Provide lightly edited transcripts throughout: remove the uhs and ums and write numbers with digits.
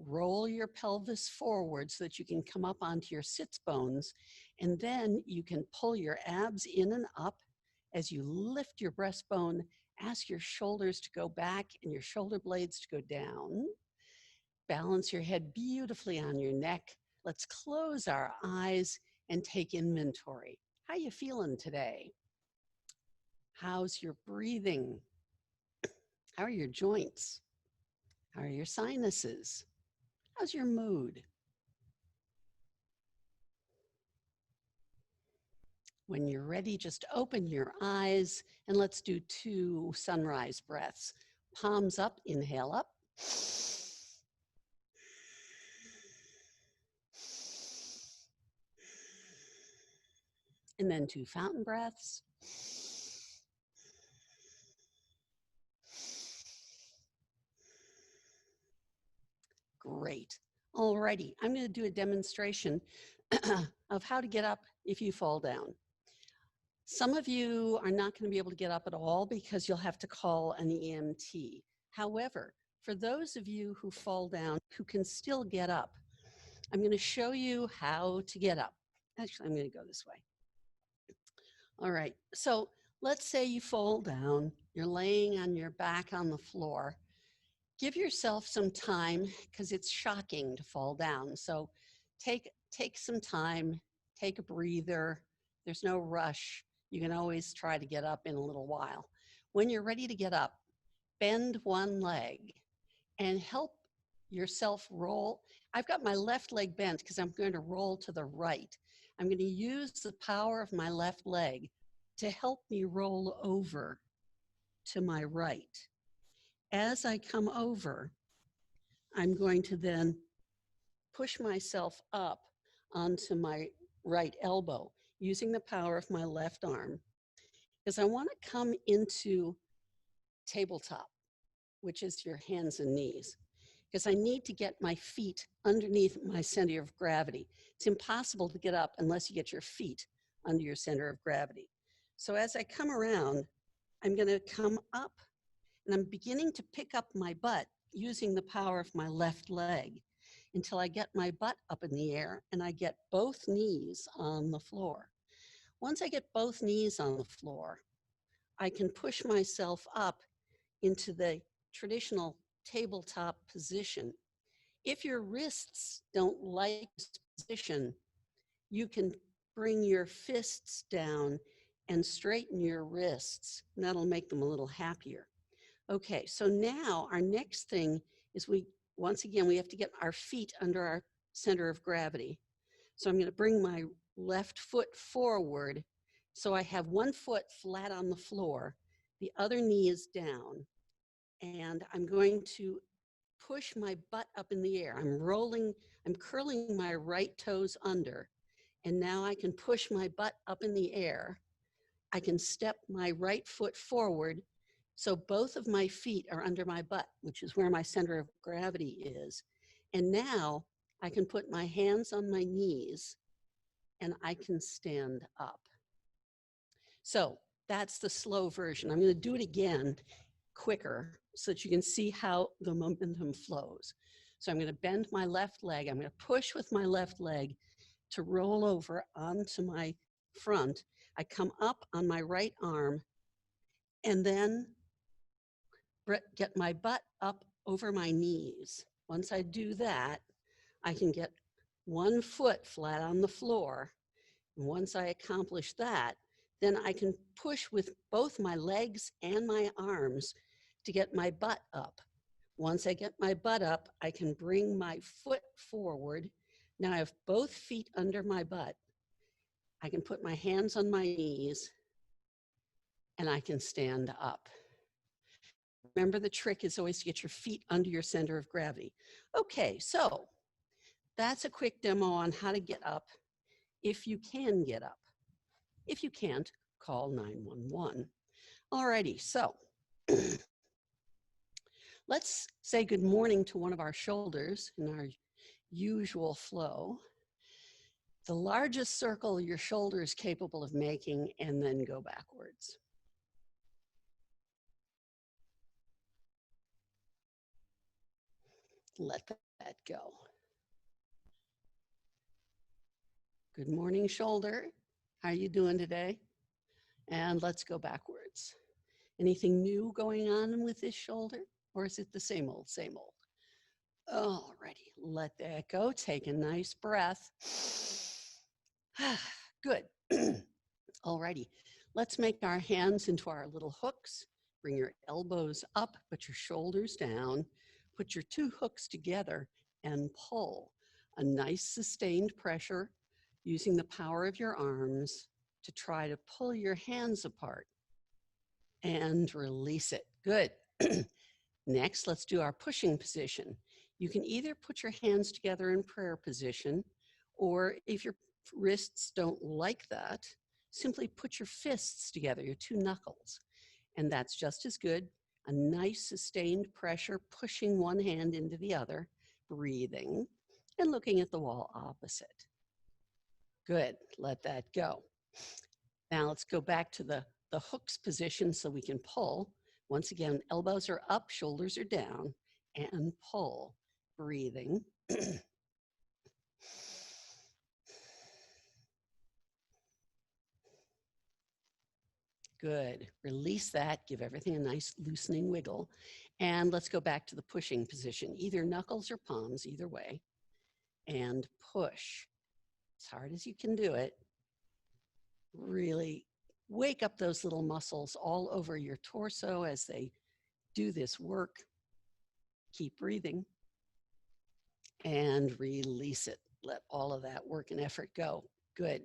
roll your pelvis forward so that you can come up onto your sits bones, and then you can pull your abs in and up as you lift your breastbone. Ask your shoulders to go back and your shoulder blades to go down. Balance your head beautifully on your neck. Let's close our eyes and take inventory. How you feeling today? How's your breathing? How are your joints? How are your sinuses? How's your mood? When you're ready, just open your eyes and let's do 2 sunrise breaths. Palms up, inhale up. And then 2 fountain breaths. Great. Alrighty, I'm going to do a demonstration of how to get up if you fall down. Some of you are not going to be able to get up at all because you'll have to call an EMT. However, for those of you who fall down who can still get up, I'm going to show you how to get up. Actually, I'm going to go this way. All right, so let's say you fall down, you're laying on your back on the floor. Give yourself some time because it's shocking to fall down. So take some time, take a breather. There's no rush. You can always try to get up in a little while. When you're ready to get up, bend one leg and help yourself roll. I've got my left leg bent because I'm going to roll to the right. I'm going to use the power of my left leg to help me roll over to my right. As I come over, I'm going to then push myself up onto my right elbow using the power of my left arm, because I want to come into tabletop, which is your hands and knees, because I need to get my feet underneath my center of gravity. It's impossible to get up unless you get your feet under your center of gravity. So as I come around, I'm going to come up and I'm beginning to pick up my butt using the power of my left leg until I get my butt up in the air and I get both knees on the floor. Once I get both knees on the floor, I can push myself up into the traditional tabletop position. If your wrists don't like this position, you can bring your fists down and straighten your wrists, and that'll make them a little happier. Okay, so now our next thing is once again, we have to get our feet under our center of gravity. So I'm going to bring my left foot forward so I have one foot flat on the floor, the other knee is down, and I'm going to push my butt up in the air. I'm curling my right toes under, and now I can push my butt up in the air. I can step my right foot forward so both of my feet are under my butt, which is where my center of gravity is. And now I can put my hands on my knees and I can stand up. So that's the slow version. I'm going to do it again quicker so that you can see how the momentum flows. So I'm going to bend my left leg. I'm going to push with my left leg to roll over onto my front. I come up on my right arm and then get my butt up over my knees. Once I do that, I can get one foot flat on the floor. And once I accomplish that, then I can push with both my legs and my arms to get my butt up. Once I get my butt up, I can bring my foot forward. Now I have both feet under my butt. I can put my hands on my knees and I can stand up. Remember, the trick is always to get your feet under your center of gravity. Okay, so that's a quick demo on how to get up if you can get up. If you can't, call 911. Alrighty, so let's say good morning to one of our shoulders in our usual flow. The largest circle your shoulder is capable of making, and then go backwards. Let that go. Good morning, shoulder. How are you doing today? And let's go backwards. Anything new going on with this shoulder? Or is it the same old, same old? Alrighty, let that go. Take a nice breath. Good. Alrighty, let's make our hands into our little hooks. Bring your elbows up, put your shoulders down, put your two hooks together and pull. A nice sustained pressure using the power of your arms to try to pull your hands apart and release it. Good. Next, let's do our pushing position. You can either put your hands together in prayer position, or if your wrists don't like that, simply put your fists together, your two knuckles, and that's just as good. A nice sustained pressure, pushing one hand into the other, breathing, and looking at the wall opposite. Good, let that go. Now let's go back to the hooks position so we can pull. Once again, elbows are up, shoulders are down, and pull, breathing. Good, release that, give everything a nice loosening wiggle. And let's go back to the pushing position, either knuckles or palms, either way, and push as hard as you can do it. Really wake up those little muscles all over your torso as they do this work. Keep breathing and release it. Let all of that work and effort go. Good.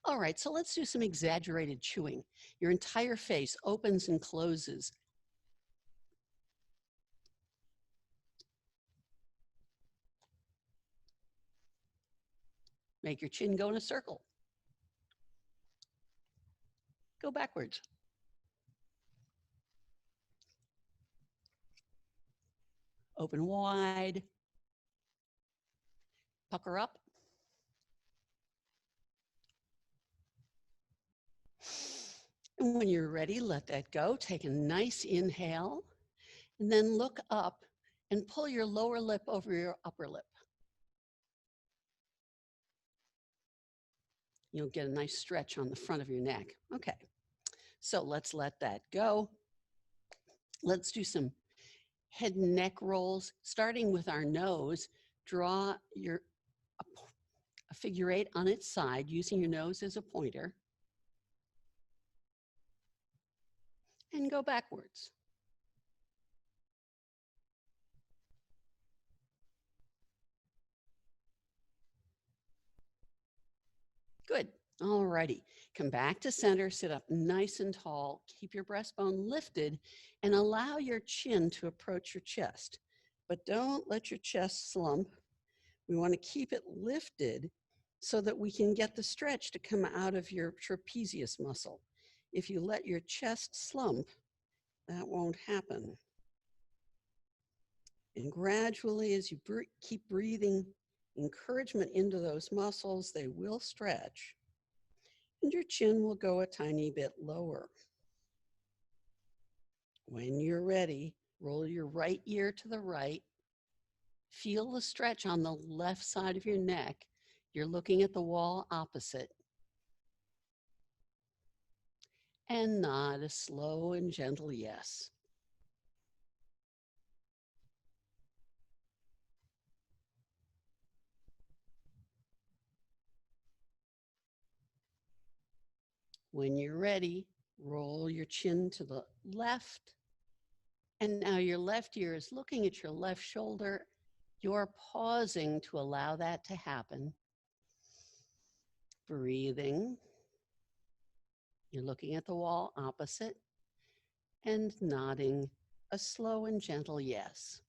All right, so let's do some exaggerated chewing. Your entire face opens and closes. Make your chin go in a circle. Go backwards. Open wide. Pucker up. And when you're ready, let that go. Take a nice inhale, and then look up and pull your lower lip over your upper lip. You'll get a nice stretch on the front of your neck. Okay, so let's let that go. Let's do some head and neck rolls, starting with our nose. Draw a figure eight on its side using your nose as a pointer, and go backwards. Good. All righty. Come back to center, sit up nice and tall, keep your breastbone lifted, and allow your chin to approach your chest. But don't let your chest slump. We want to keep it lifted so that we can get the stretch to come out of your trapezius muscle. If you let your chest slump, that won't happen. And gradually, as you keep breathing encouragement into those muscles, they will stretch, and your chin will go a tiny bit lower. When you're ready, roll your right ear to the right. Feel the stretch on the left side of your neck. You're looking at the wall opposite. And nod a slow and gentle yes. When you're ready, roll your chin to the left. And now your left ear is looking at your left shoulder. You're pausing to allow that to happen. Breathing. You're looking at the wall opposite and nodding a slow and gentle yes.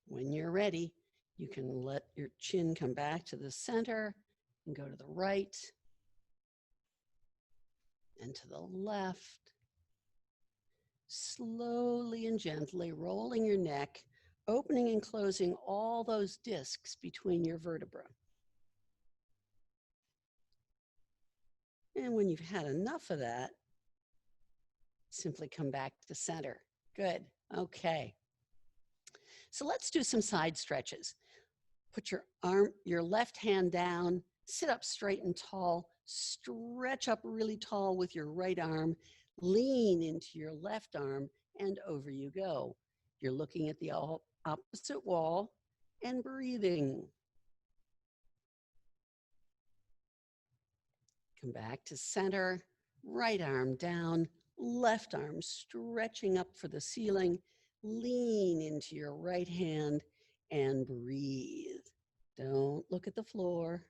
When you're ready, you can let your chin come back to the center and go to the right and to the left. Slowly and gently rolling your neck, opening and closing all those discs between your vertebrae. And when you've had enough of that, simply come back to center. Good. Okay. So let's do some side stretches. Put your left hand down, sit up straight and tall, stretch up really tall with your right arm, lean into your left arm, and over you go. You're looking at the opposite wall and breathing. Come back to center, right arm down, left arm stretching up for the ceiling. Lean into your right hand and breathe. Don't look at the floor.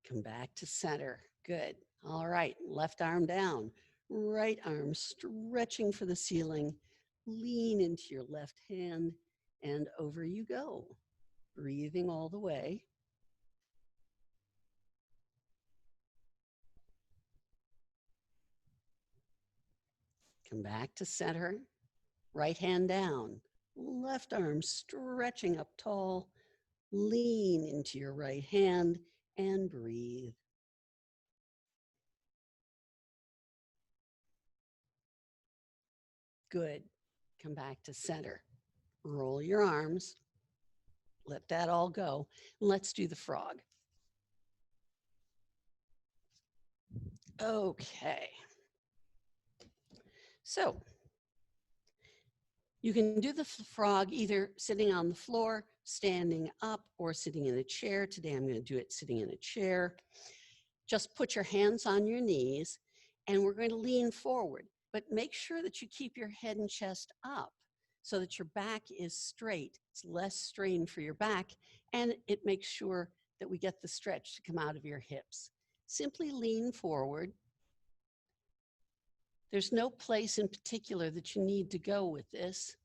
Come back to center. Good. All right, left arm down, right arm stretching for the ceiling. Lean into your left hand and over you go. Breathing all the way. Come back to center, right hand down, left arm stretching up tall. Lean into your right hand and breathe. Good. Come back to center. Roll your arms. Let that all go. Let's do the frog. Okay. So you can do the frog either sitting on the floor, standing up, or sitting in a chair. Today I'm going to do it sitting in a chair. Just put your hands on your knees and we're going to lean forward, but make sure that you keep your head and chest up so that your back is straight. It's less strain for your back and it makes sure that we get the stretch to come out of your hips. Simply lean forward. There's no place in particular that you need to go with this.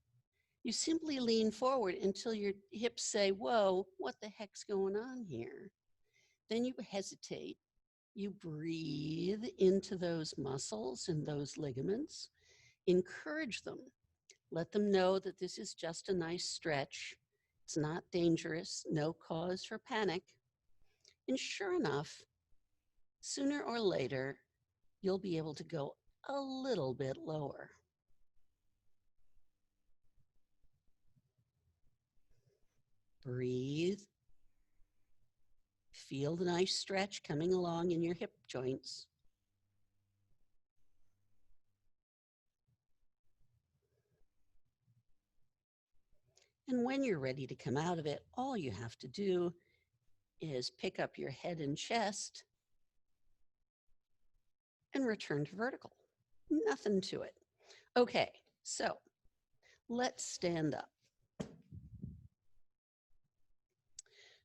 You simply lean forward until your hips say, whoa, what the heck's going on here? Then you hesitate. You breathe into those muscles and those ligaments. Encourage them. Let them know that this is just a nice stretch. It's not dangerous, no cause for panic. And sure enough, sooner or later, you'll be able to go a little bit lower. Breathe. Feel the nice stretch coming along in your hip joints. And when you're ready to come out of it, all you have to do is pick up your head and chest and return to vertical. Nothing to it. Okay, so let's stand up.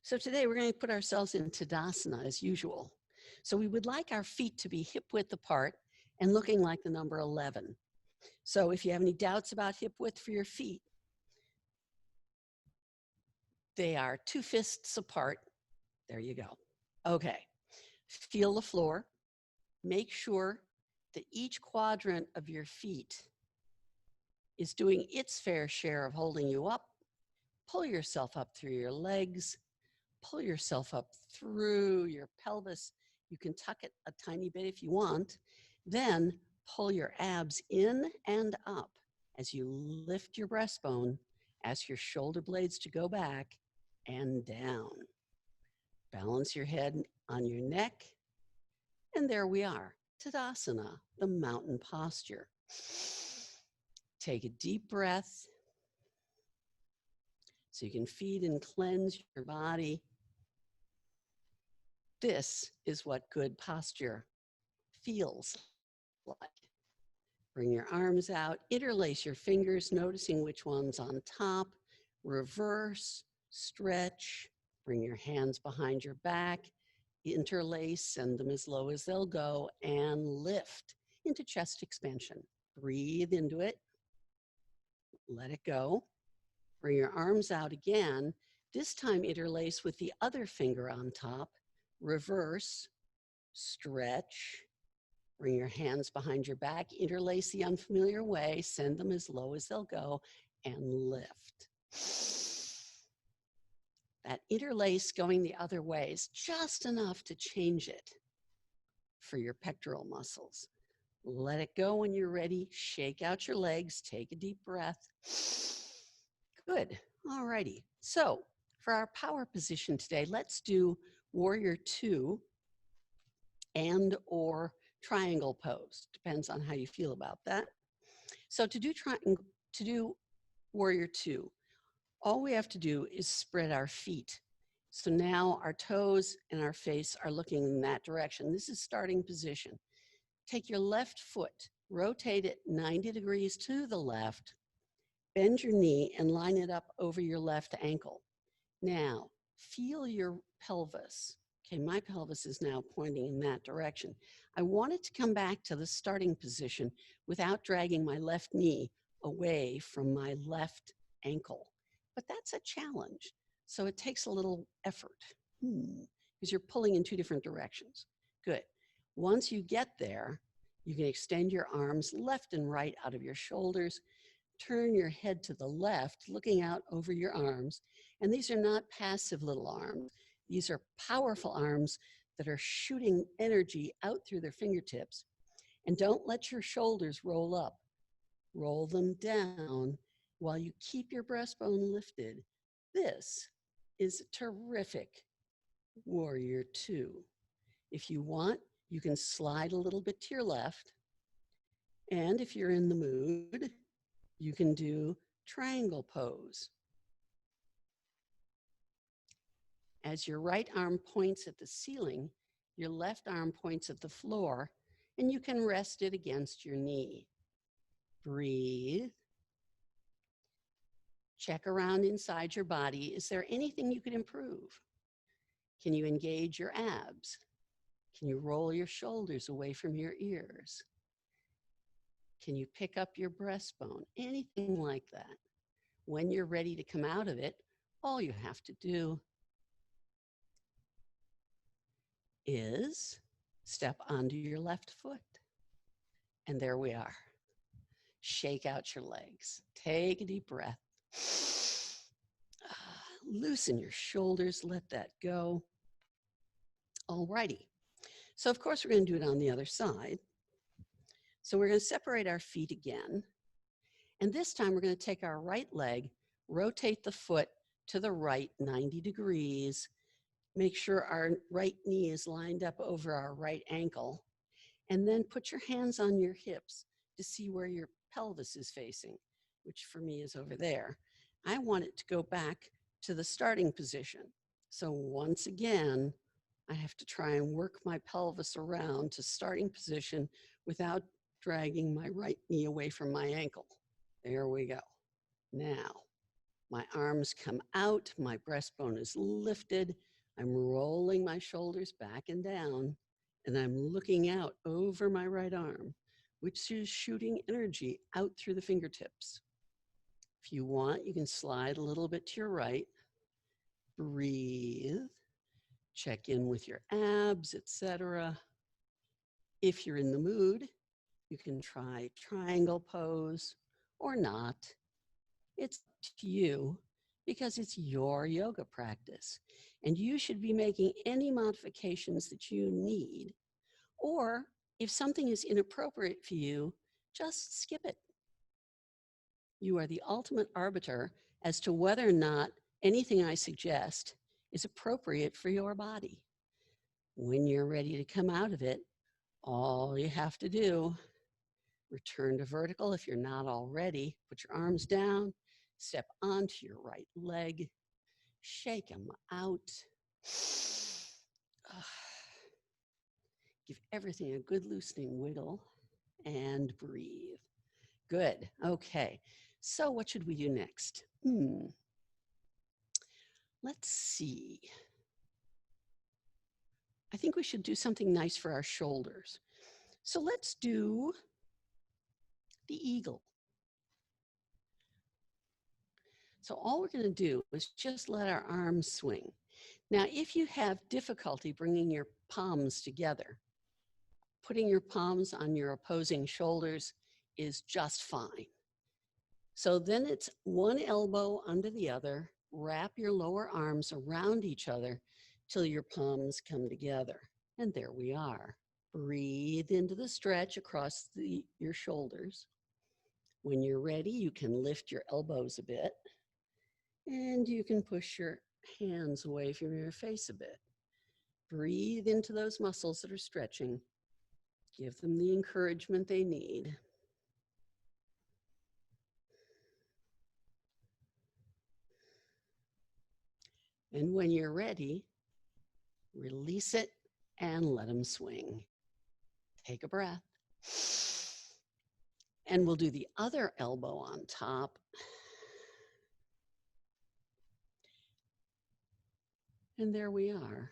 So today we're going to put ourselves in Tadasana as usual. So we would like our feet to be hip width apart and looking like the number 11. So if you have any doubts about hip width for your feet, they are 2 fists apart. There you go. Okay, feel the floor. Make sure that each quadrant of your feet is doing its fair share of holding you up. Pull yourself up through your legs. Pull yourself up through your pelvis. You can tuck it a tiny bit if you want. Then pull your abs in and up as you lift your breastbone. Ask your shoulder blades to go back and down. Balance your head on your neck. And there we are, Tadasana, the mountain posture. Take a deep breath so you can feed and cleanse your body. This is what good posture feels like. Bring your arms out, interlace your fingers, noticing which one's on top, reverse, stretch, bring your hands behind your back, interlace, send them as low as they'll go, and lift into chest expansion. Breathe into it, let it go. Bring your arms out again, this time interlace with the other finger on top, reverse, stretch, bring your hands behind your back, interlace the unfamiliar way, send them as low as they'll go, and lift. That interlace going the other way is just enough to change it for your pectoral muscles. Let it go when you're ready. Shake out your legs. Take a deep breath. Good. All righty. So for our power position today, let's do warrior two and or triangle pose. Depends on how you feel about that. So to do warrior two, all we have to do is spread our feet. So now our toes and our face are looking in that direction. This is starting position. Take your left foot, rotate it 90 degrees to the left, bend your knee and line it up over your left ankle. Now, feel your pelvis. Okay, my pelvis is now pointing in that direction. I want it to come back to the starting position without dragging my left knee away from my left ankle. But that's a challenge. So it takes a little effort because you're pulling in two different directions. Good. Once you get there, you can extend your arms left and right out of your shoulders. Turn your head to the left, looking out over your arms. And these are not passive little arms. These are powerful arms that are shooting energy out through their fingertips. And don't let your shoulders roll up. Roll them down while you keep your breastbone lifted. This is terrific warrior two. If you want, you can slide a little bit to your left. And if you're in the mood, you can do triangle pose. As your right arm points at the ceiling, your left arm points at the floor, and you can rest it against your knee. Breathe. Check around inside your body. Is there anything you could improve? Can you engage your abs? Can you roll your shoulders away from your ears? Can you pick up your breastbone? Anything like that. When you're ready to come out of it, all you have to do is step onto your left foot. And there we are. Shake out your legs. Take a deep breath. Loosen your shoulders. Let that go. All righty. So of course, we're going to do it on the other side. So we're going to separate our feet again. And this time we're going to take our right leg, rotate the foot to the right 90 degrees. Make sure our right knee is lined up over our right ankle. And then put your hands on your hips to see where your pelvis is facing, which for me is over there. I want it to go back to the starting position. So once again, I have to try and work my pelvis around to starting position without dragging my right knee away from my ankle. There we go. Now, my arms come out, my breastbone is lifted, I'm rolling my shoulders back and down, and I'm looking out over my right arm, which is shooting energy out through the fingertips. If you want, you can slide a little bit to your right. Breathe. Check in with your abs, etc. If you're in the mood, you can try triangle pose or not. It's up to you because it's your yoga practice and you should be making any modifications that you need. Or if something is inappropriate for you, just skip it. You are the ultimate arbiter as to whether or not anything I suggest is appropriate for your body. When you're ready to come out of it, all you have to do, return to vertical if you're not already, put your arms down, step onto your right leg, shake them out. Give everything a good loosening wiggle and breathe. Good, okay. So what should we do next? Let's see. I think we should do something nice for our shoulders. So let's do the eagle. So all we're going to do is just let our arms swing. Now, if you have difficulty bringing your palms together, putting your palms on your opposing shoulders is just fine. So then it's one elbow under the other, wrap your lower arms around each other till your palms come together. And there we are. Breathe into the stretch across your shoulders. When you're ready, you can lift your elbows a bit and you can push your hands away from your face a bit. Breathe into those muscles that are stretching. Give them the encouragement they need. And when you're ready, release it and let them swing. Take a breath. And we'll do the other elbow on top. And there we are.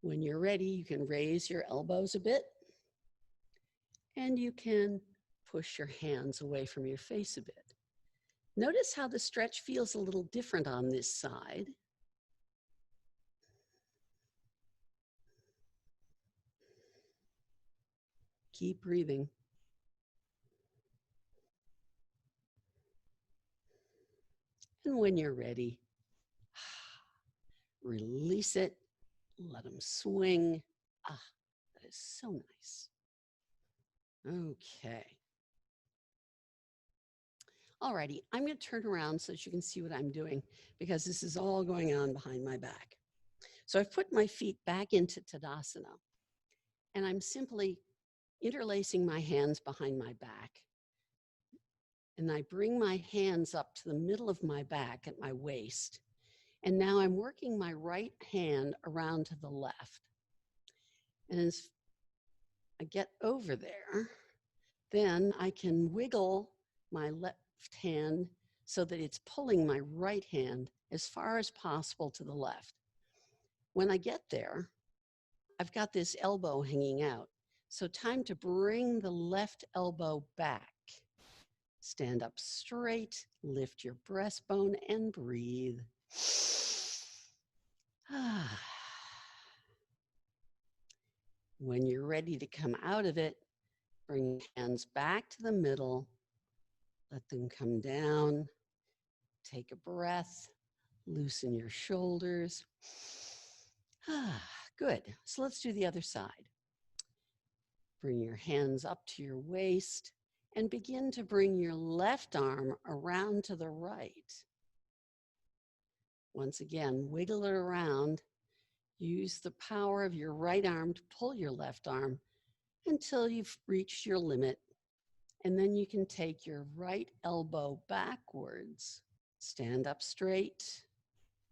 When you're ready, you can raise your elbows a bit and you can push your hands away from your face a bit. Notice how the stretch feels a little different on this side. Keep breathing. And when you're ready, release it, let them swing. Ah, that is so nice. Okay. Alrighty, I'm going to turn around so that you can see what I'm doing because this is all going on behind my back. So I've put my feet back into Tadasana and I'm simply interlacing my hands behind my back. And I bring my hands up to the middle of my back at my waist. And now I'm working my right hand around to the left. And as I get over there, then I can wiggle my left hand so that it's pulling my right hand as far as possible to the left. When I get there, I've got this elbow hanging out. So time to bring the left elbow back. Stand up straight, lift your breastbone and breathe. When you're ready to come out of it, bring hands back to the middle. Let them come down. Take a breath. Loosen your shoulders. Good. So let's do the other side. Bring your hands up to your waist and begin to bring your left arm around to the right. Once again, wiggle it around. Use the power of your right arm to pull your left arm until you've reached your limit. And then you can take your right elbow backwards. Stand up straight,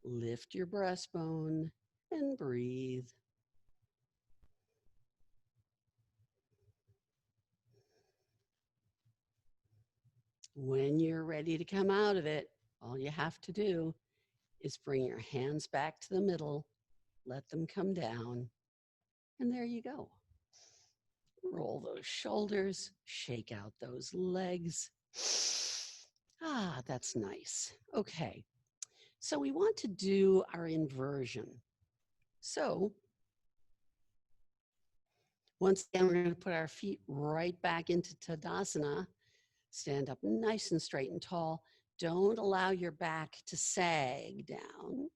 lift your breastbone, and breathe. When you're ready to come out of it, all you have to do is bring your hands back to the middle, let them come down, and there you go. Roll those shoulders, shake out those legs. Ah, that's nice. Okay, so we want to do our inversion. So once again, we're going to put our feet right back into Tadasana. Stand up nice and straight and tall. Don't allow your back to sag down.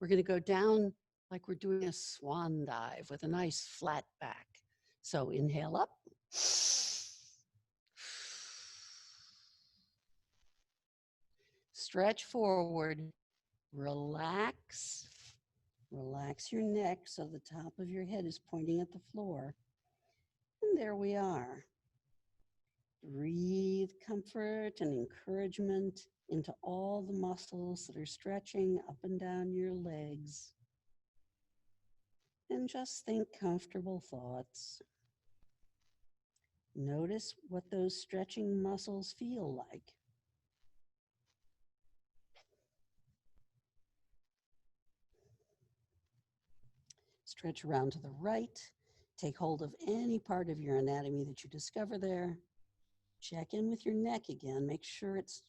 We're going to go down like we're doing a swan dive with a nice flat back. So inhale up. Stretch forward. Relax. Relax your neck so the top of your head is pointing at the floor. And there we are. Breathe comfort and encouragement into all the muscles that are stretching up and down your legs. And just think comfortable thoughts. Notice what those stretching muscles feel like. Stretch around to the right. Take hold of any part of your anatomy that you discover there. Check in with your neck again. Make sure it's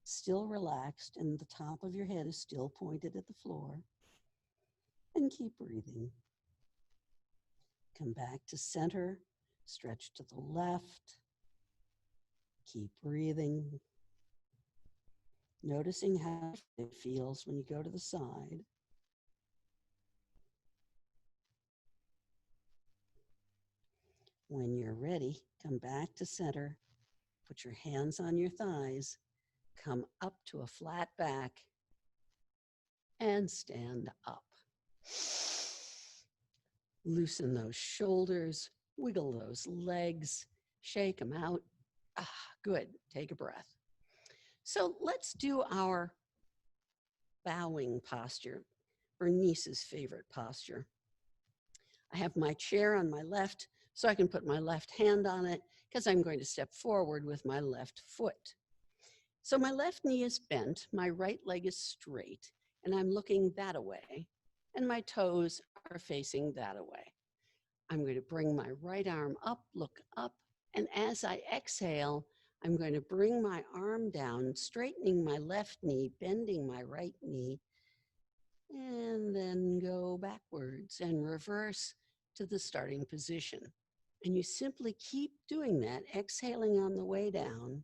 still relaxed and the top of your head is still pointed at the floor. And keep breathing. Come back to center. Stretch to the left. Keep breathing. noticing how it feels when you go to the side. When you're ready, come back to center, put your hands on your thighs, come up to a flat back, and stand up. Loosen those shoulders, wiggle those legs, shake them out. Good. Take a breath. So let's do our bowing posture, Bernice's favorite posture. I have my chair on my left, so I can put my left hand on it because I'm going to step forward with my left foot. So my left knee is bent, my right leg is straight, and I'm looking that way, and my toes are facing that way. I'm going to bring my right arm up, look up, and as I exhale, I'm going to bring my arm down, straightening my left knee, bending my right knee, and then go backwards and reverse to the starting position. And you simply keep doing that, exhaling on the way down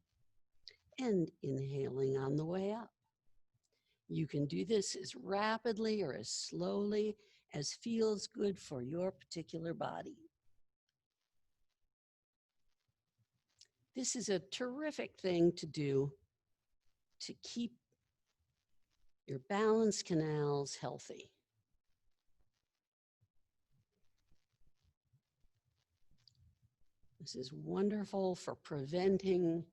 and inhaling on the way up. You can do this as rapidly or as slowly as feels good for your particular body. This is a terrific thing to do to keep your balance canals healthy. This is wonderful for preventing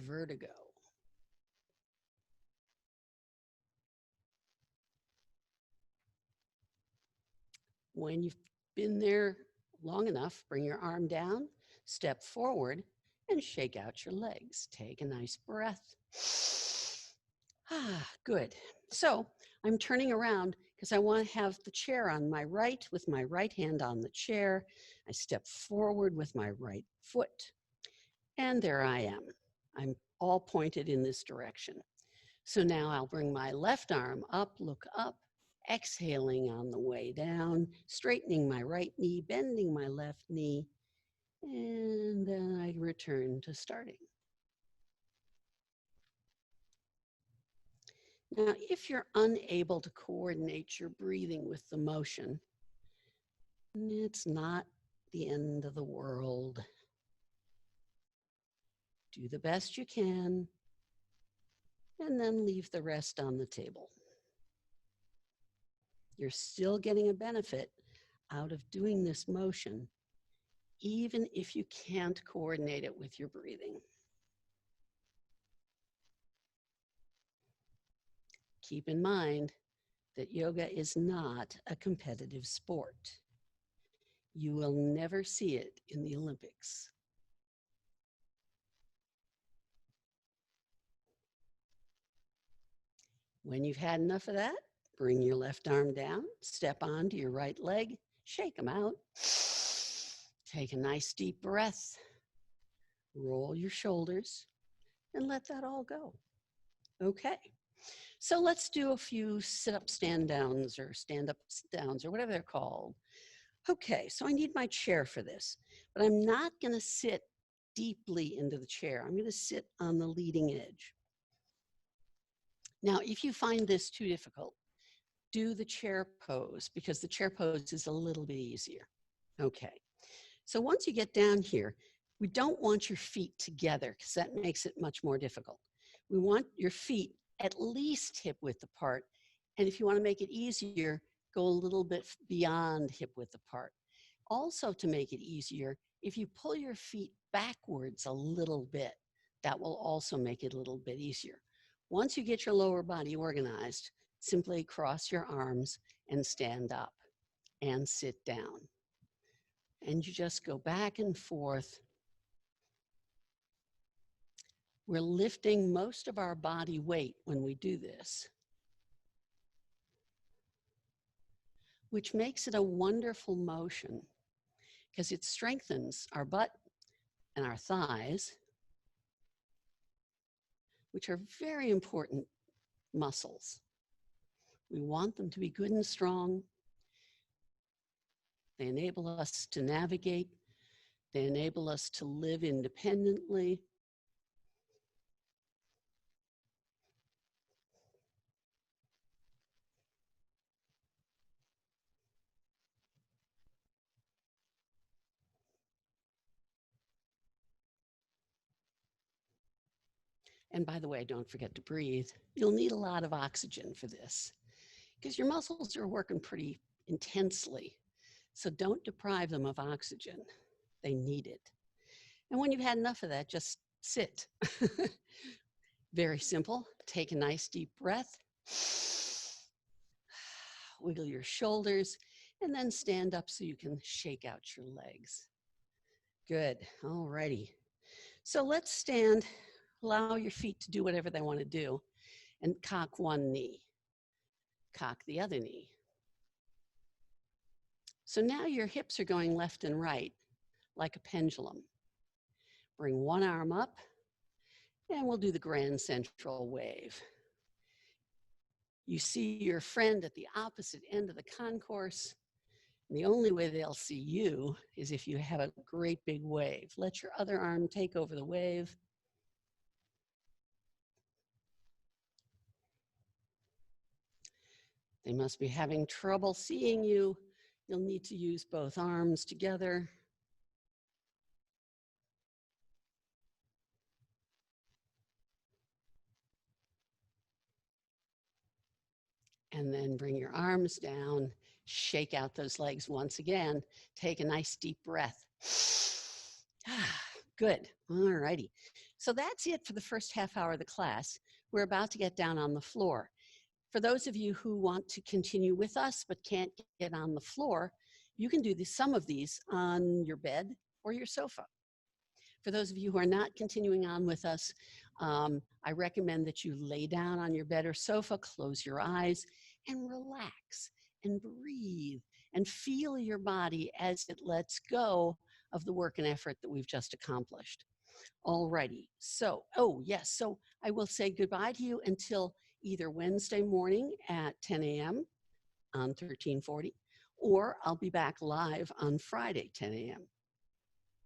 vertigo. When you've been there long enough, bring your arm down, step forward, and shake out your legs. Take a nice breath. Good. So I'm turning around because I want to have the chair on my right with my right hand on the chair. I step forward with my right foot, and there I am. I'm all pointed in this direction. So now I'll bring my left arm up, look up, exhaling on the way down, straightening my right knee, bending my left knee, and then I return to starting. Now, if you're unable to coordinate your breathing with the motion, it's not the end of the world. Do the best you can, and then leave the rest on the table. You're still getting a benefit out of doing this motion, even if you can't coordinate it with your breathing. Keep in mind that yoga is not a competitive sport. You will never see it in the Olympics. When you've had enough of that, bring your left arm down, step onto your right leg, shake them out. Take a nice deep breath, roll your shoulders, and let that all go. Okay, so let's do a few sit-up stand downs or stand-up downs or whatever they're called. Okay, so I need my chair for this, but I'm not gonna sit deeply into the chair. I'm gonna sit on the leading edge. Now, if you find this too difficult, do the chair pose because the chair pose is a little bit easier. Okay, so once you get down here, we don't want your feet together because that makes it much more difficult. We want your feet at least hip width apart. And if you want to make it easier, go a little bit beyond hip width apart. Also, to make it easier, if you pull your feet backwards a little bit, that will also make it a little bit easier. Once you get your lower body organized, simply cross your arms and stand up and sit down. And you just go back and forth. We're lifting most of our body weight when we do this, which makes it a wonderful motion because it strengthens our butt and our thighs, which are very important muscles. We want them to be good and strong. They enable us to navigate. They enable us to live independently. And by the way, don't forget to breathe. You'll need a lot of oxygen for this because your muscles are working pretty intensely. So don't deprive them of oxygen. They need it. And when you've had enough of that, just sit. Very simple. Take a nice deep breath. Wiggle your shoulders and then stand up so you can shake out your legs. Good. All righty. So let's stand. Allow your feet to do whatever they want to do and cock one knee. Cock the other knee. So now your hips are going left and right like a pendulum. Bring one arm up and we'll do the grand central wave. You see your friend at the opposite end of the concourse. And the only way they'll see you is if you have a great big wave. Let your other arm take over the wave. They must be having trouble seeing you. You'll need to use both arms together. And then bring your arms down, shake out those legs once again. Take a nice deep breath. Good. All righty. So that's it for the first half hour of the class. We're about to get down on the floor. For those of you who want to continue with us but can't get on the floor, you can do some of these on your bed or your sofa. For those of you who are not continuing on with us, I recommend that you lay down on your bed or sofa, close your eyes, and relax and breathe and feel your body as it lets go of the work and effort that we've just accomplished. All righty. So, yes, so I will say goodbye to you until either Wednesday morning at 10 a.m. on 1340, or I'll be back live on Friday, 10 a.m.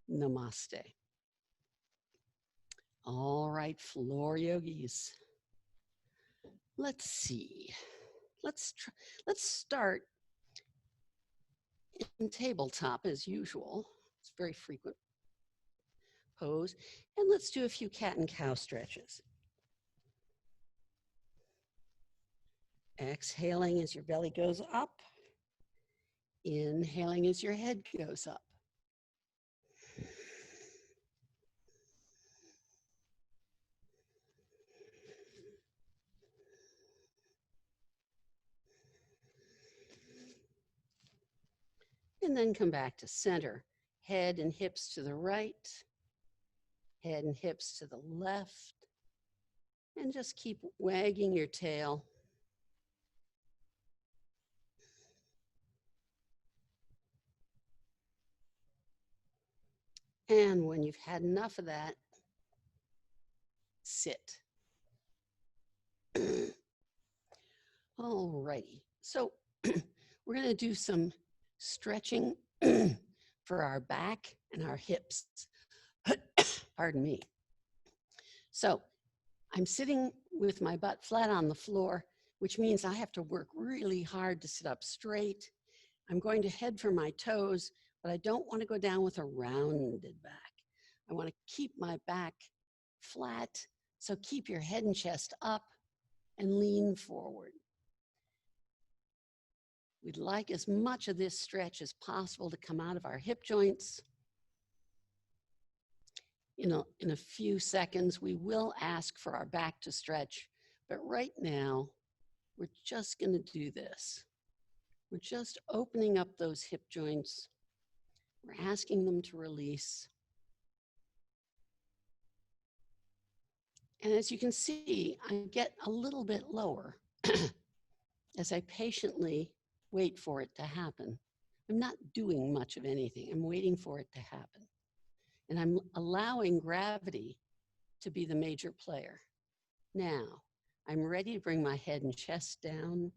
Namaste. All right, floor yogis. Let's see. Let's start in tabletop as usual. It's very frequent pose. And let's do a few cat and cow stretches. Exhaling as your belly goes up. Inhaling as your head goes up. And then come back to center. Head and hips to the right. Head and hips to the left. And just keep wagging your tail. And when you've had enough of that, sit. All righty. So we're going to do some stretching for our back and our hips. Pardon me. So I'm sitting with my butt flat on the floor, which means I have to work really hard to sit up straight. I'm going to head for my toes, but I don't want to go down with a rounded back. I want to keep my back flat. So keep your head and chest up and lean forward. We'd like as much of this stretch as possible to come out of our hip joints. In a few seconds, we will ask for our back to stretch, but right now, we're just going to do this. We're just opening up those hip joints. We're asking them to release. And as you can see, I get a little bit lower as I patiently wait for it to happen. I'm not doing much of anything. I'm waiting for it to happen. And I'm allowing gravity to be the major player. Now, I'm ready to bring my head and chest down.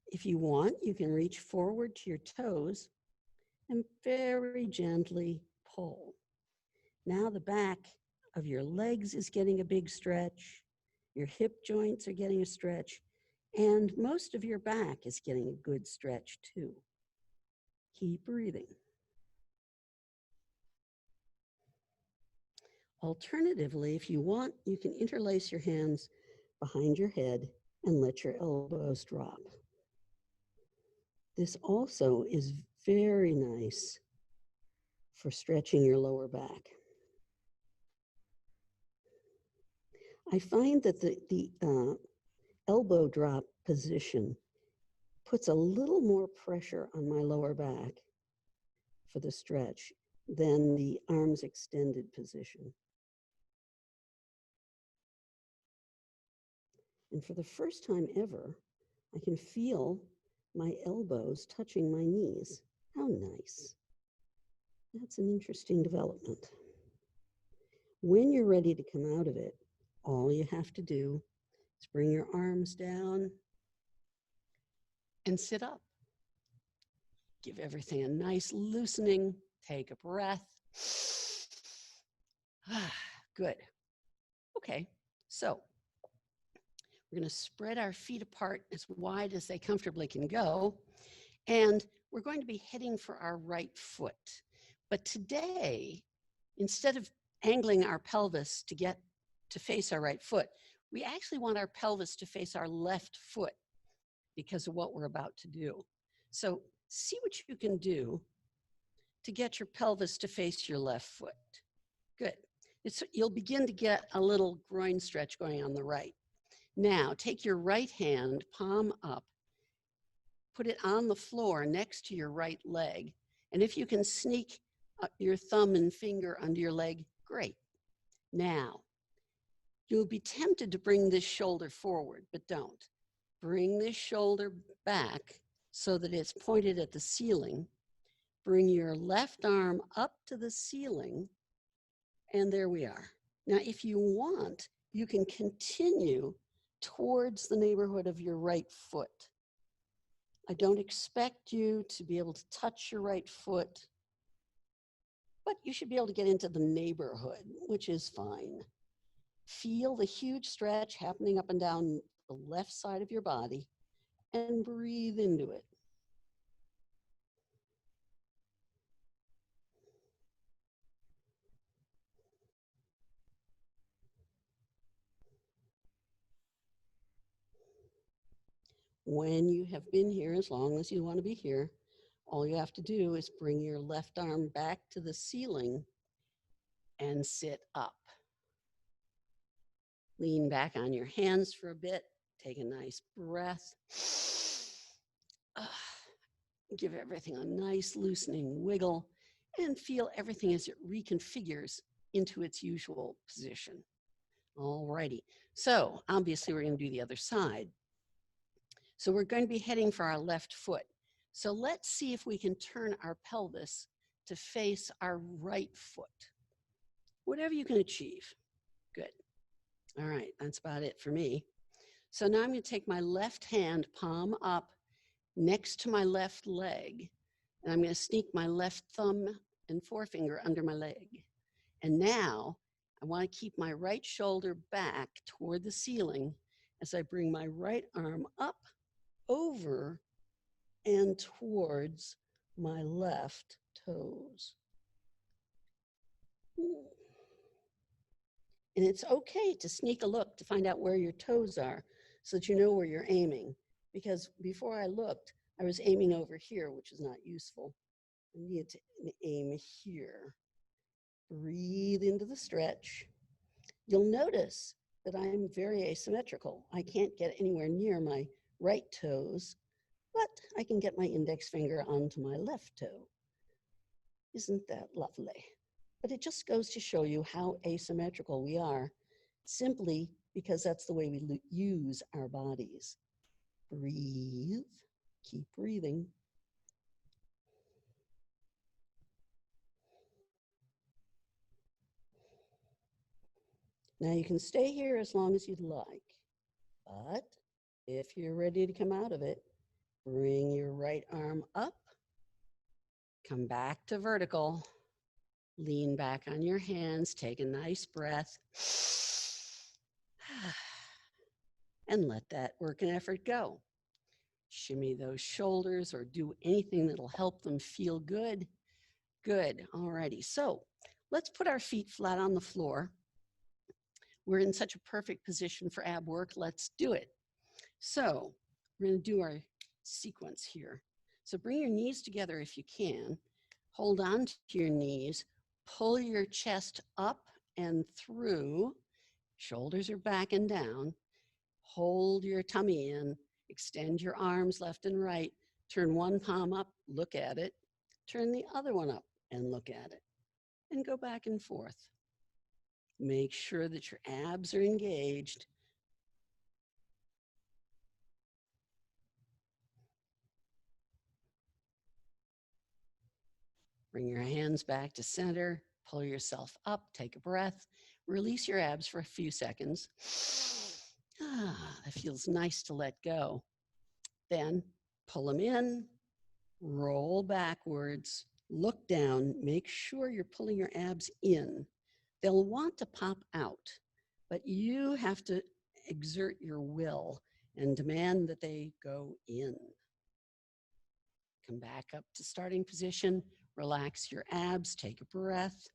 If you want, you can reach forward to your toes and very gently pull. Now the back of your legs is getting a big stretch. Your hip joints are getting a stretch. And most of your back is getting a good stretch too. Keep breathing. Alternatively, if you want, you can interlace your hands behind your head and let your elbows drop. This also is very nice for stretching your lower back. I find that the elbow drop position puts a little more pressure on my lower back for the stretch than the arms extended position. And for the first time ever, I can feel my elbows touching my knees. How nice. That's an interesting development. When you're ready to come out of it, all you have to do is bring your arms down and sit up. Give everything a nice loosening. Take a breath. Good. Okay, so we're going to spread our feet apart as wide as they comfortably can go. And we're going to be heading for our right foot. But today, instead of angling our pelvis to get to face our right foot, we actually want our pelvis to face our left foot because of what we're about to do. So see what you can do to get your pelvis to face your left foot. Good. You'll begin to get a little groin stretch going on the right. Now, take your right hand, palm up, put it on the floor next to your right leg. And if you can sneak your thumb and finger under your leg, great. Now, you'll be tempted to bring this shoulder forward, but don't. Bring this shoulder back so that it's pointed at the ceiling. Bring your left arm up to the ceiling, and there we are. Now, if you want, you can continue towards the neighborhood of your right foot. I don't expect you to be able to touch your right foot, but you should be able to get into the neighborhood, which is fine. Feel the huge stretch happening up and down the left side of your body and breathe into it. When you have been here as long as you want to be here, all you have to do is bring your left arm back to the ceiling and sit up. Lean back on your hands for a bit. Take a nice breath. Give everything a nice loosening wiggle and feel everything as it reconfigures into its usual position. All righty. So obviously we're going to do the other side. So we're going to be heading for our left foot. So let's see if we can turn our pelvis to face our right foot. Whatever you can achieve. Good. All right, that's about it for me. So now I'm going to take my left hand, palm up, next to my left leg, and I'm going to sneak my left thumb and forefinger under my leg. And now I want to keep my right shoulder back toward the ceiling as I bring my right arm up, over, and towards my left toes. And it's okay to sneak a look to find out where your toes are so that you know where you're aiming. Because before I looked, I was aiming over here, which is not useful. I need to aim here. Breathe into the stretch. You'll notice that I'm very asymmetrical. I can't get anywhere near my right toes, but I can get my index finger onto my left toe. Isn't that lovely? But it just goes to show you how asymmetrical we are, simply because that's the way we use our bodies. Breathe, keep breathing. Now you can stay here as long as you'd like, but if you're ready to come out of it, bring your right arm up, come back to vertical, lean back on your hands, take a nice breath, and let that work and effort go. Shimmy those shoulders or do anything that'll help them feel good. Good, alrighty. So Let's put our feet flat on the floor. We're in such a perfect position for ab work. Let's do it. So we're going to do our sequence here. So bring your knees together if you can. Hold on to your knees. Pull your chest up and through. Shoulders are back and down. Hold your tummy in. Extend your arms left and right. Turn one palm up, look at it. Turn the other one up and look at it. And go back and forth. Make sure that your abs are engaged. Bring your hands back to center. Pull yourself up. Take a breath. Release your abs for a few seconds. It feels nice to let go. Then pull them in, roll backwards, look down, make sure you're pulling your abs in. They'll want to pop out, but you have to exert your will and demand that they go in. Come back up to starting position, relax your abs, take a breath.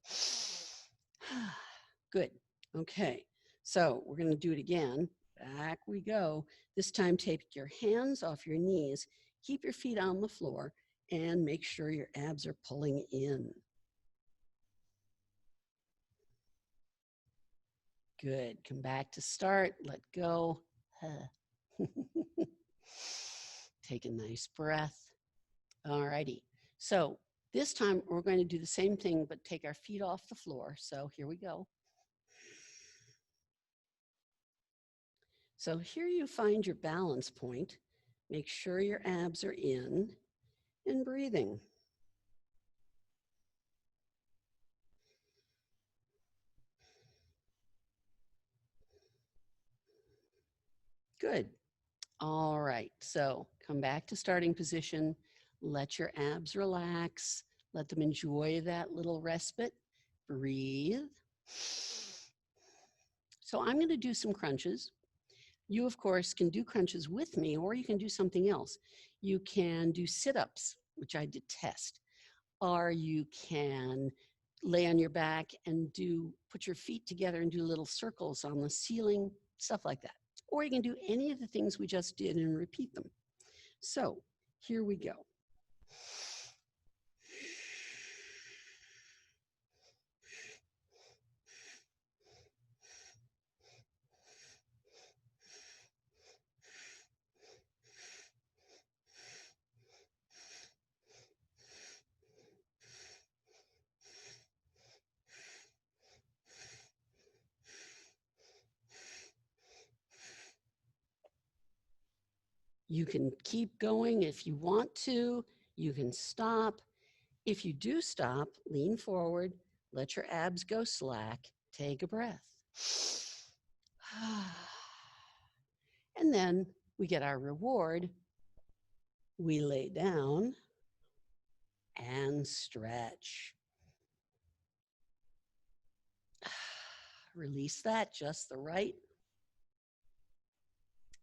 Good. Okay, so we're going to do it again. Back we go. This time, take your hands off your knees, keep your feet on the floor, and make sure your abs are pulling in. Good. Come back to start. Let go. Take a nice breath. All righty. So this time, we're going to do the same thing, but take our feet off the floor. So here we go. So here you find your balance point. Make sure your abs are in and breathing. Good. All right. So come back to starting position. Let your abs relax. Let them enjoy that little respite. Breathe. So I'm going to do some crunches. You, of course, can do crunches with me, or you can do something else. You can do sit-ups, which I detest, or you can lay on your back and put your feet together and do little circles on the ceiling, stuff like that. Or you can do any of the things we just did and repeat them. So here we go. You can keep going if you want to. You can stop. If you do stop, lean forward, let your abs go slack, take a breath. And then we get our reward. We lay down and stretch. Release that just the right.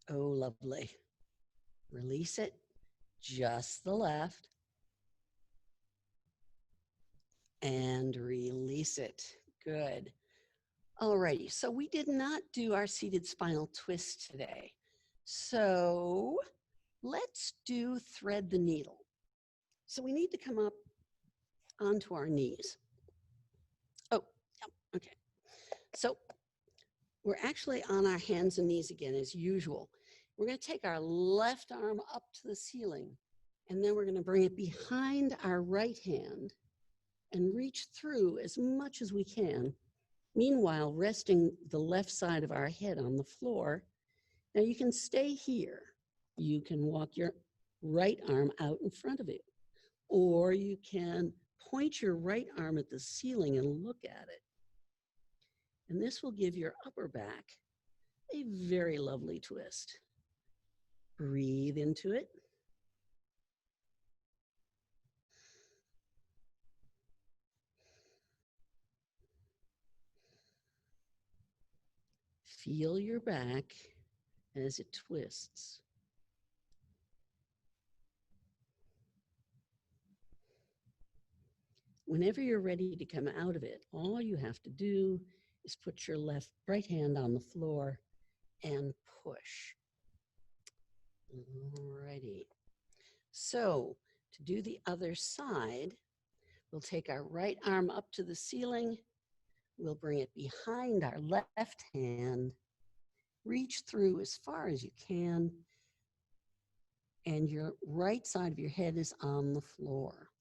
Oh, lovely. Release it just the left. And release it. Good. Alrighty, so we did not do our seated spinal twist today. So let's do thread the needle. So we need to come up onto our knees. Oh, yeah, okay. So we're actually on our hands and knees again as usual. We're going to take our left arm up to the ceiling, and then we're going to bring it behind our right hand and reach through as much as we can. Meanwhile, resting the left side of our head on the floor. Now you can stay here. You can walk your right arm out in front of you, or you can point your right arm at the ceiling and look at it. And this will give your upper back a very lovely twist. Breathe into it. Feel your back as it twists. Whenever you're ready to come out of it, all you have to do is put your right hand on the floor and push. Alrighty. So to do the other side, we'll take our right arm up to the ceiling. We'll bring it behind our left hand, reach through as far as you can, and your right side of your head is on the floor.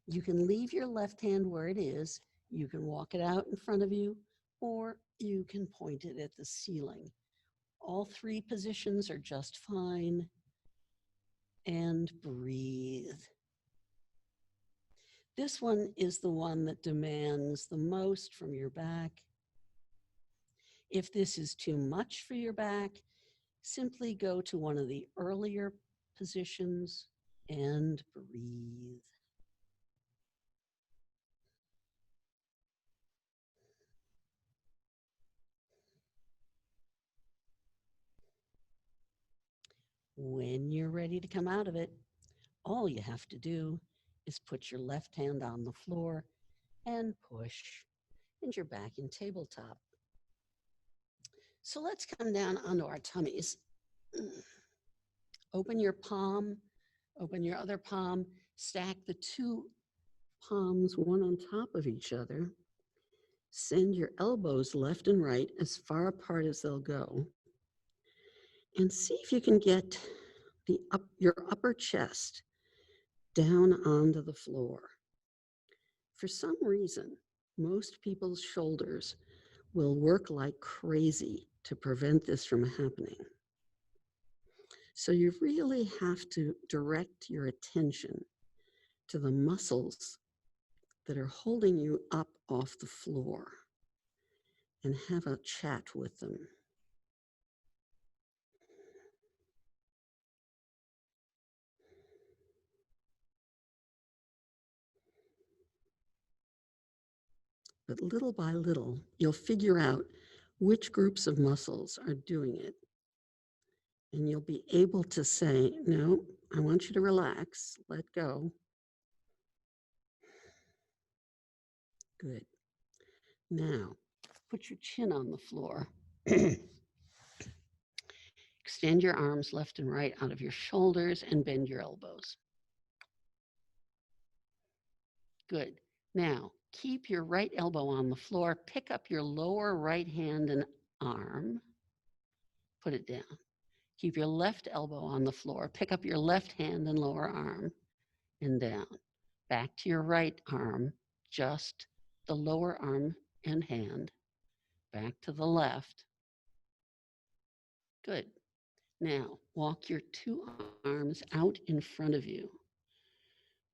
You can leave your left hand where it is. You can walk it out in front of you, or you can point it at the ceiling. All three positions are just fine. And breathe. This one is the one that demands the most from your back. If this is too much for your back, simply go to one of the earlier positions and breathe. When you're ready to come out of it, all you have to do is put your left hand on the floor and push, and you're back in tabletop. So let's come down onto our tummies. Open your palm, open your other palm, stack the two palms one on top of each other. Send your elbows left and right as far apart as they'll go. And see if you can get your upper chest down onto the floor. For some reason, most people's shoulders will work like crazy to prevent this from happening. So you really have to direct your attention to the muscles that are holding you up off the floor and have a chat with them. But little by little, you'll figure out which groups of muscles are doing it. And you'll be able to say, no, I want you to relax, let go. Good. Now, put your chin on the floor. Extend your arms left and right out of your shoulders and bend your elbows. Good. Now, keep your right elbow on the floor. Pick up your lower right hand and arm. Put it down. Keep your left elbow on the floor. Pick up your left hand and lower arm and down. Back to your right arm, just the lower arm and hand. Back to the left. Good. Now, walk your two arms out in front of you.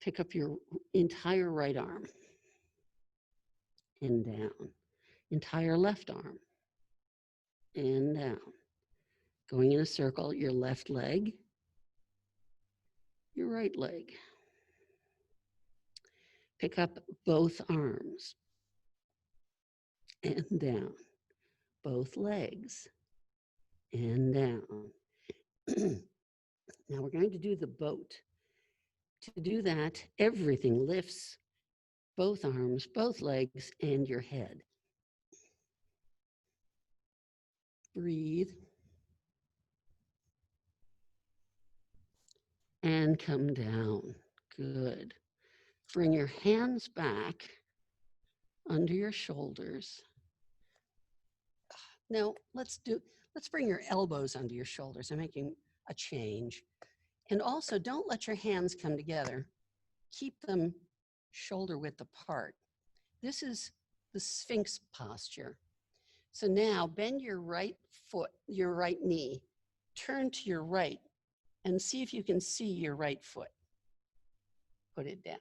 Pick up your entire right arm and down. Entire left arm and down. Going in a circle, your left leg, your right leg. Pick up both arms and down. Both legs and down. Now we're going to do the boat. To do that, everything lifts, both arms, both legs, and your head. Breathe. And come down. Good. Bring your hands back under your shoulders. Now let's bring your elbows under your shoulders. I'm making a change. And also don't let your hands come together. Keep them shoulder width apart. This is the Sphinx posture. So now bend your right foot, your right knee, turn to your right and see if you can see your right foot. Put it down.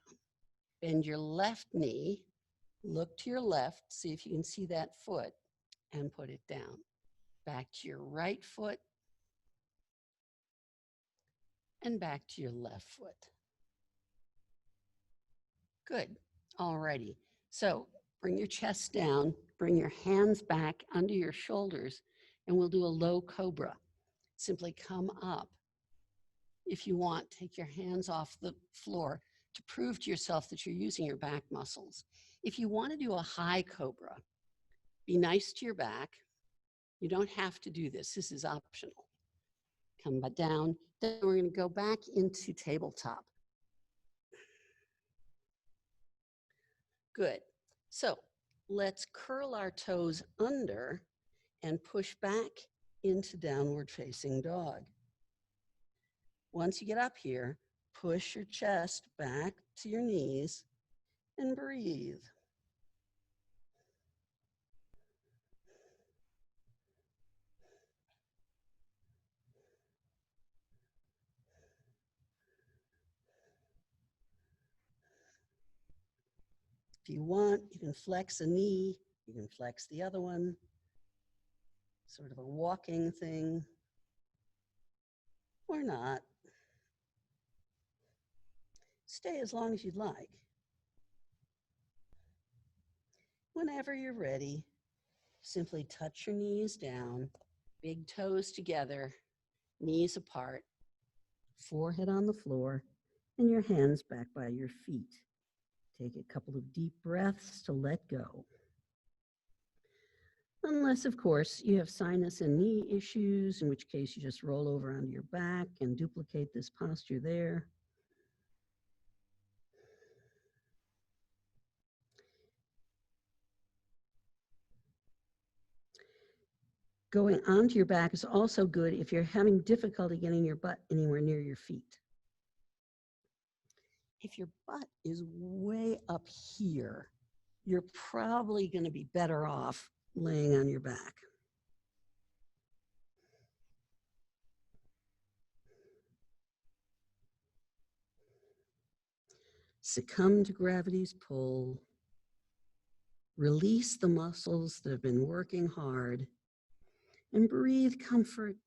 Bend your left knee, look to your left, see if you can see that foot and put it down. Back to your right foot and back to your left foot. Good. Alrighty. So bring your chest down, bring your hands back under your shoulders, and we'll do a low cobra. Simply come up. If you want, take your hands off the floor, to prove to yourself that you're using your back muscles. If you want to do a high cobra, be nice to your back. You don't have to do this. This is optional. Come back down. Then we're going to go back into tabletop. Good. So let's curl our toes under and push back into downward facing dog. Once you get up here, push your chest back to your knees and breathe. If you want, you can flex a knee, you can flex the other one, sort of a walking thing, or not. Stay as long as you'd like. Whenever you're ready, simply touch your knees down, big toes together, knees apart, forehead on the floor, and your hands back by your feet. Take a couple of deep breaths to let go. Unless, of course, you have sinus and knee issues, in which case you just roll over onto your back and duplicate this posture there. Going onto your back is also good if you're having difficulty getting your butt anywhere near your feet. If your butt is way up here, you're probably going to be better off laying on your back. Succumb to gravity's pull. Release the muscles that have been working hard and breathe comfort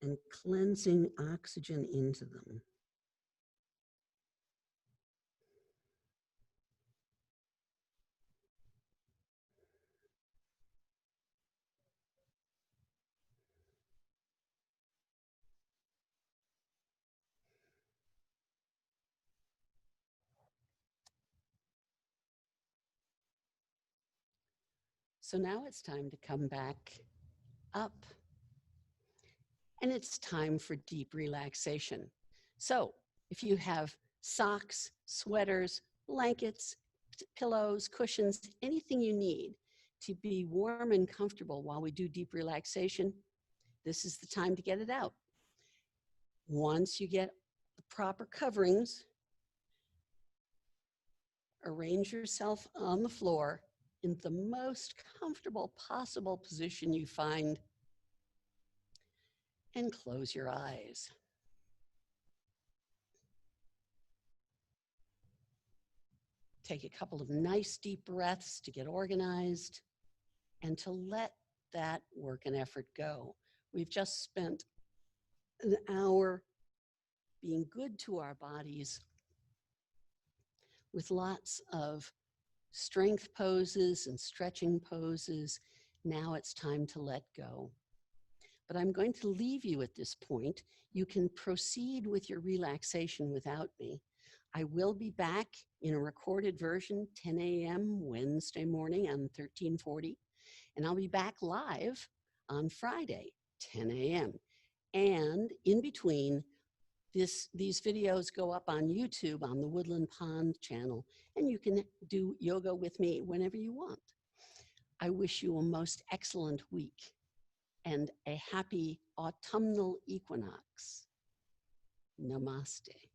and cleansing oxygen into them. So now it's time to come back up. And it's time for deep relaxation. So if you have socks, sweaters, blankets, pillows, cushions, anything you need to be warm and comfortable while we do deep relaxation, this is the time to get it out. Once you get the proper coverings, arrange yourself on the floor in the most comfortable possible position you find and close your eyes. Take a couple of nice deep breaths to get organized and to let that work and effort go. We've just spent an hour being good to our bodies with lots of strength poses and stretching poses. Now it's time to let go. But I'm going to leave you at this point. You can proceed with your relaxation without me. I will be back in a recorded version, 10 a.m. Wednesday morning on 1340, and I'll be back live on Friday, 10 a.m. And in between, these videos go up on YouTube on the Woodland Pond channel, and you can do yoga with me whenever you want. I wish you a most excellent week and a happy autumnal equinox. Namaste.